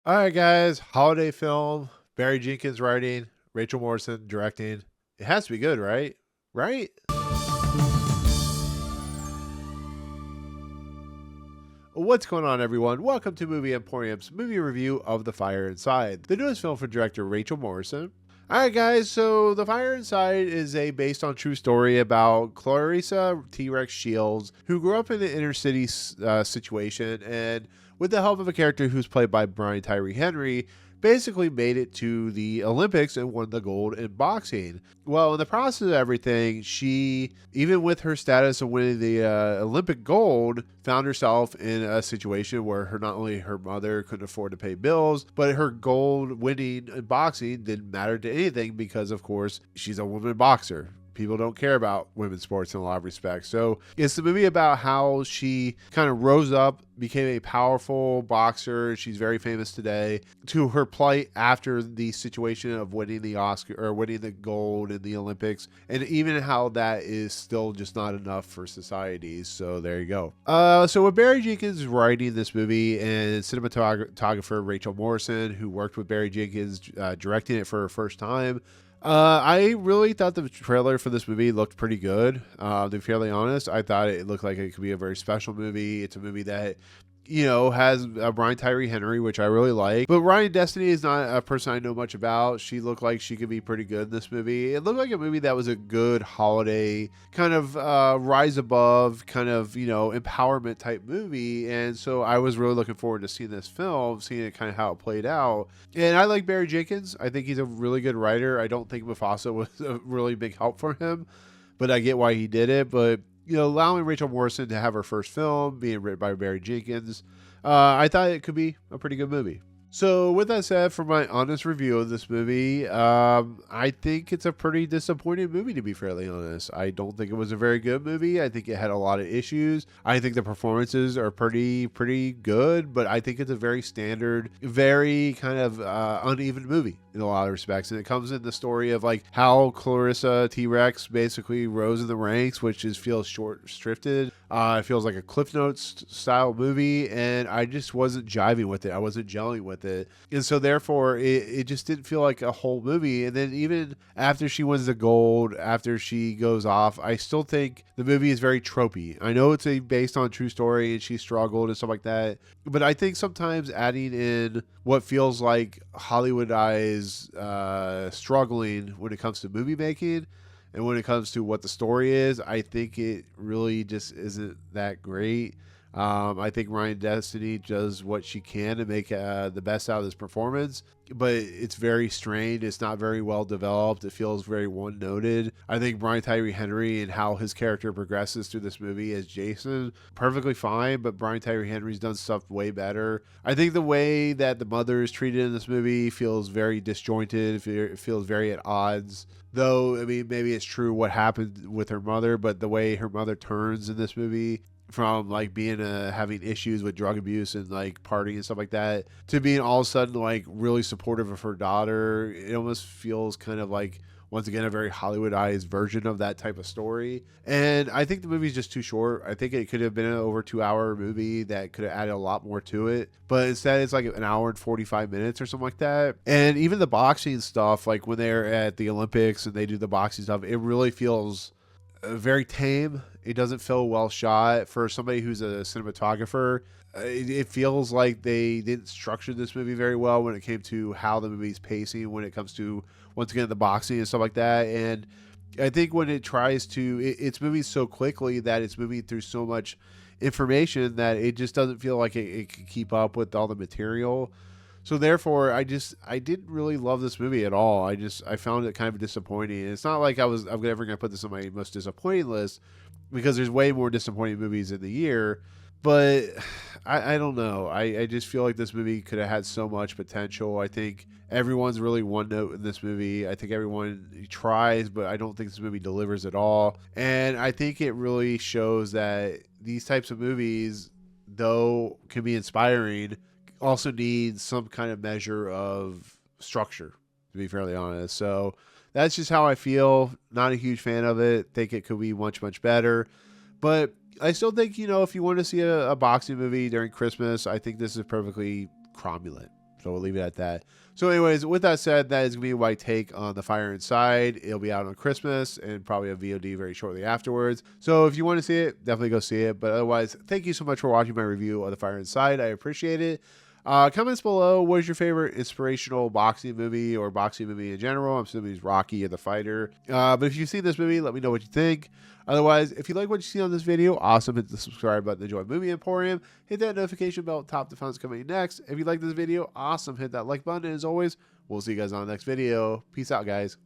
All right, guys. Holiday film. Barry Jenkins writing. Rachel Morrison directing. It has to be good, right? Right? What's going on, everyone? Welcome to Movie Emporium's movie review of The Fire Inside, the newest film from director Rachel Morrison. All right, guys. So, The Fire Inside is a based on true story about Clarissa T-Rex Shields, who grew up in an inner city situation, and with the help of a character who's played by Brian Tyree Henry, basically made it to the Olympics and won the gold in boxing. Well, in the process of everything, she, even with her status of winning the Olympic gold, found herself in a situation where not only her mother couldn't afford to pay bills, but her gold winning in boxing didn't matter to anything because, of course, she's a woman boxer. People don't care about women's sports in a lot of respects. So it's the movie about how she kind of rose up, became a powerful boxer. She's very famous today, to her plight after the situation of winning the Oscar or winning the gold in the Olympics, and even how that is still just not enough for society. So there you go. So with Barry Jenkins writing this movie and cinematographer Rachel Morrison, who worked with Barry Jenkins directing it for her first time, I really thought the trailer for this movie looked pretty good. To be fairly honest, I thought it looked like it could be a very special movie. It's a movie that, has Brian Tyree Henry, which I really like. But Ryan Destiny is not a person I know much about. She looked like she could be pretty good in this movie. It looked like a movie that was a good holiday kind of rise above kind of, empowerment type movie. And so I was really looking forward to seeing this film, seeing it kind of how it played out. And I like Barry Jenkins. I think he's a really good writer. I don't think Mufasa was a really big help for him, but I get why he did it. But allowing Rachel Morrison to have her first film being written by Barry Jenkins, I thought it could be a pretty good movie. So with that said, for my honest review of this movie, I think it's a pretty disappointing movie, to be fairly honest. I don't think it was a very good movie. I think it had a lot of issues. I think the performances are pretty good, but I think it's a very standard, very kind of uneven movie in a lot of respects. And it comes in the story of like how Clarissa T-Rex basically rose in the ranks, which feels short-shrifted. It feels like a Cliff Notes style movie, and I just wasn't jiving with it. I wasn't gelling with it. And so therefore it just didn't feel like a whole movie. And then even after she wins the gold, after she goes off, I still think the movie is very tropey. I know it's based on true story and she struggled and stuff like that, but I think sometimes adding in what feels like Hollywoodized struggling when it comes to movie making and when it comes to what the story is, I think it really just isn't that great. I think Ryan Destiny does what she can to make the best out of this performance, but it's very strained. It's not very well developed. It feels very one-noted. I think Brian Tyree Henry and how his character progresses through this movie as Jason, perfectly fine, but Brian Tyree Henry's done stuff way better. I think the way that the mother is treated in this movie feels very disjointed. It feels very at odds. Though, I mean, maybe it's true what happened with her mother, but the way her mother turns in this movie from like being having issues with drug abuse and like partying and stuff like that to being all of a sudden like really supportive of her daughter, it almost feels kind of like once again a very Hollywoodized version of that type of story. And I think the movie's just too short. I think it could have been an over 2 hour movie that could have added a lot more to it, but instead it's like an hour and 45 minutes or something like that. And even the boxing stuff, like when they're at the Olympics and they do the boxing stuff, it really feels very tame. It doesn't feel well shot for somebody who's a cinematographer. It feels like they didn't structure this movie very well when it came to how the movie's pacing when it comes to, once again, the boxing and stuff like that. And I think when it tries to, it's moving so quickly that it's moving through so much information that it just doesn't feel like it can keep up with all the material. So therefore, I didn't really love this movie at all. I found it kind of disappointing. It's not like I'm ever gonna put this on my most disappointing list because there's way more disappointing movies in the year. But I don't know. I just feel like this movie could have had so much potential. I think everyone's really one note in this movie. I think everyone tries, but I don't think this movie delivers at all. And I think it really shows that these types of movies, though can be inspiring, also needs some kind of measure of structure, to be fairly honest. So that's just how I feel. Not a huge fan of it. Think it could be much better. But I still think, if you want to see a boxing movie during Christmas, I think this is perfectly cromulent. So we'll leave it at that. So anyways, with that said, that is going to be my take on The Fire Inside. It'll be out on Christmas and probably a VOD very shortly afterwards. So if you want to see it, definitely go see it. But otherwise, thank you so much for watching my review of The Fire Inside. I appreciate it. Comments below, what is your favorite inspirational boxing movie or boxing movie in general? I'm assuming it's Rocky or The Fighter. But if you've seen this movie, let me know what you think. Otherwise, if you like what you see on this video, awesome. Hit the subscribe button to join Movie Emporium. Hit that notification bell, top the funds coming next. If you like this video, awesome. Hit that like button. And as always, we'll see you guys on the next video. Peace out, guys.